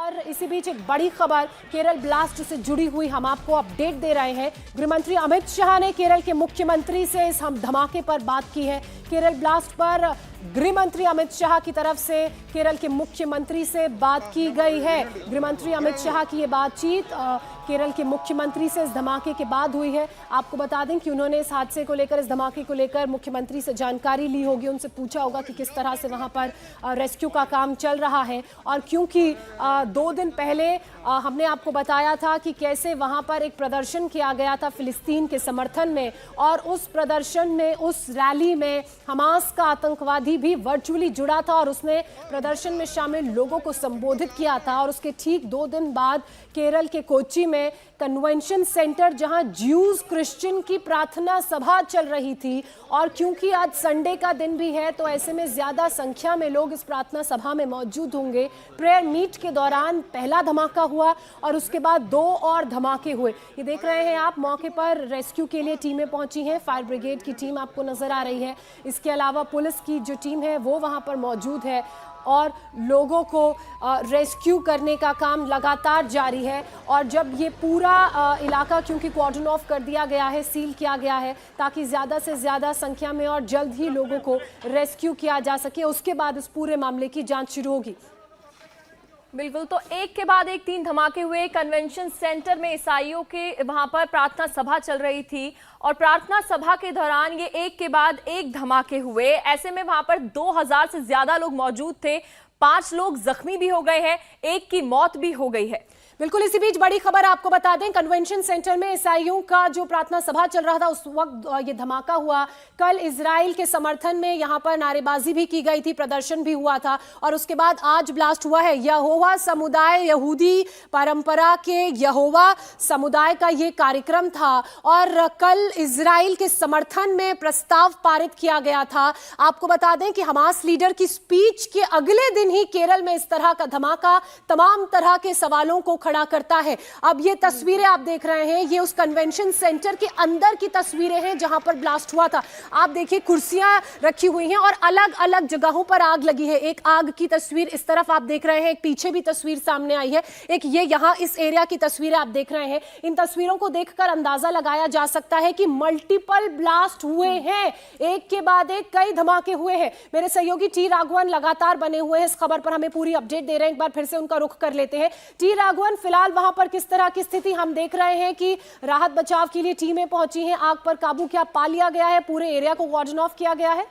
और इसी बीच एक बड़ी खबर केरल ब्लास्ट से जुड़ी हुई हम आपको अपडेट दे रहे हैं। गृहमंत्री अमित शाह ने केरल के मुख्यमंत्री से इस हम धमाके पर बात की है। केरल ब्लास्ट पर गृह मंत्री अमित शाह की तरफ से केरल के मुख्यमंत्री से बात की गई है। गृह मंत्री अमित शाह की ये बातचीत केरल के मुख्यमंत्री से इस धमाके के बाद हुई है। आपको बता दें कि उन्होंने इस हादसे को लेकर, इस धमाके को लेकर मुख्यमंत्री से जानकारी ली होगी, उनसे पूछा होगा कि किस तरह से वहां पर रेस्क्यू का काम चल रहा है। और क्योंकि 2 दिन पहले हमने आपको बताया था कि कैसे वहां पर एक प्रदर्शन किया गया था फिलिस्तीन के समर्थन में, और उस प्रदर्शन में, उस रैली में हमास का आतंकवादी भी वर्चुअली जुड़ा था और उसने प्रदर्शन में शामिल लोगों को संबोधित किया था। और उसके ठीक 2 दिन बाद केरल के कोच्चि में कन्वेंशन सेंटर, जहां ज्यूज क्रिश्चियन की प्रार्थना सभा चल रही थी, और क्योंकि आज संडे का दिन भी है तो ऐसे में ज्यादा संख्या में लोग इस प्रार्थना सभा में मौजूद होंगे। प्रेयर मीट के दौरान पहला धमाका हुआ और उसके बाद 2 और धमाके हुए। ये देख रहे हैं आप, मौके पर रेस्क्यू के लिए टीमें पहुंची हैं। फायर ब्रिगेड की टीम आपको नजर आ रही है। इसके अलावा पुलिस की जो टीम है वो वहां पर मौजूद है और लोगों को रेस्क्यू करने का काम लगातार जारी है। और जब ये पूरा इलाका, क्योंकि कॉर्डन ऑफ कर दिया गया है, सील किया गया है, ताकि ज़्यादा से ज़्यादा संख्या में और जल्द ही लोगों को रेस्क्यू किया जा सके, उसके बाद इस पूरे मामले की जांच शुरू होगी। बिल्कुल, तो एक के बाद एक 3 धमाके हुए। कन्वेंशन सेंटर में ईसाइयों के वहां पर प्रार्थना सभा चल रही थी और प्रार्थना सभा के दौरान ये एक के बाद एक धमाके हुए। ऐसे में वहां पर 2000 से ज्यादा लोग मौजूद थे। 5 लोग जख्मी भी हो गए हैं, 1 की मौत भी हो गई है। बिल्कुल, इसी बीच बड़ी खबर आपको बता दें, कन्वेंशन सेंटर में ईसाइयों का जो प्रार्थना सभा चल रहा था उस वक्त ये धमाका हुआ। कल इजराइल के समर्थन में यहां पर नारेबाजी भी की गई थी, प्रदर्शन भी हुआ था, और उसके बाद आज ब्लास्ट हुआ है। यहोवा समुदाय, यहूदी परंपरा के यहोवा समुदाय का ये कार्यक्रम था और कल इजराइल के समर्थन में प्रस्ताव पारित किया गया था। आपको बता दें कि हमास लीडर की स्पीच के अगले दिन ही केरल में इस तरह का धमाका तमाम तरह के सवालों को खड़ा करता है। अब ये तस्वीरें आप देख रहे हैं, ये उस कन्वेंशन सेंटर के अंदर की तस्वीरें हैं जहां पर ब्लास्ट हुआ था। आप देखिए, कुर्सियां रखी हुई हैं और अलग अलग जगहों पर आग लगी है। एक आग की तस्वीर इस तरफ आप देख रहे हैं, एक पीछे भी तस्वीर सामने आई है, एक ये यहां इस एरिया की तस्वीरें आप देख रहे हैं। इन तस्वीरों को देखकर अंदाजा लगाया जा सकता है कि मल्टीपल ब्लास्ट हुए हैं, एक के बाद एक कई धमाके हुए हैं। मेरे सहयोगी टी राघवन लगातार बने हुए हैं इस खबर पर, हमें पूरी अपडेट दे रहे हैं। एक बार फिर से उनका रुख कर लेते हैं। टी राघवन, फिलहाल वहां पर किस तरह की स्थिति? हम देख रहे हैं कि राहत बचाव के लिए टीमें पहुंची हैं, आग पर काबू क्या पा लिया गया है, पूरे एरिया को वार्डन ऑफ किया गया है?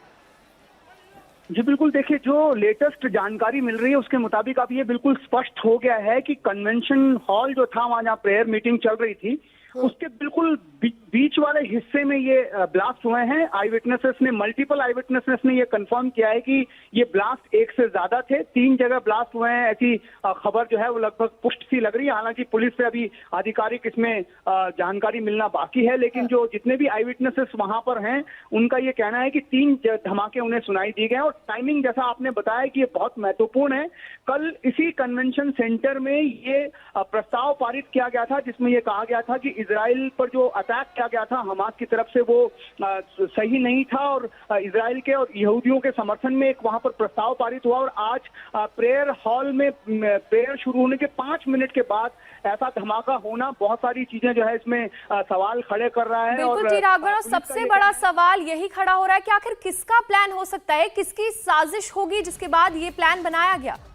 जी बिल्कुल, देखिए, जो लेटेस्ट जानकारी मिल रही है उसके मुताबिक अब ये बिल्कुल स्पष्ट हो गया है कि कन्वेंशन हॉल जो था, वहां जहाँ प्रेयर मीटिंग चल रही थी, उसके बिल्कुल बीच वाले हिस्से में ये ब्लास्ट हुए हैं। आई विटनेसेस ने, मल्टीपल आई विटनेसेस ने ये कंफर्म किया है कि ये ब्लास्ट 1 से ज्यादा थे, 3 जगह ब्लास्ट हुए हैं। ऐसी खबर जो है वो लगभग पुष्ट सी लग रही है। हालांकि पुलिस से अभी आधिकारिक इसमें जानकारी मिलना बाकी है, लेकिन जो जितने भी आई विटनेसेस वहां पर हैं उनका ये कहना है कि 3 धमाके उन्हें सुनाई दिए गए। और टाइमिंग, जैसा आपने बताया, कि ये बहुत महत्वपूर्ण है। कल इसी कन्वेंशन सेंटर में ये प्रस्ताव पारित किया गया था जिसमें यह कहा गया था कि इजराइल पर जो अटैक किया गया था हमास की तरफ से वो सही नहीं था, और इजराइल के और यहूदियों के समर्थन में एक वहां पर प्रस्ताव पारित हुआ। और आज प्रेयर हॉल में प्रेयर शुरू होने के 5 मिनट के बाद ऐसा धमाका होना बहुत सारी चीजें जो है इसमें सवाल खड़े कर रहा है। बिल्कुल जी राघवन, सबसे बड़ा सवाल यही खड़ा हो रहा है कि आखिर किसका प्लान हो सकता है, किसकी साजिश होगी जिसके बाद ये प्लान बनाया गया?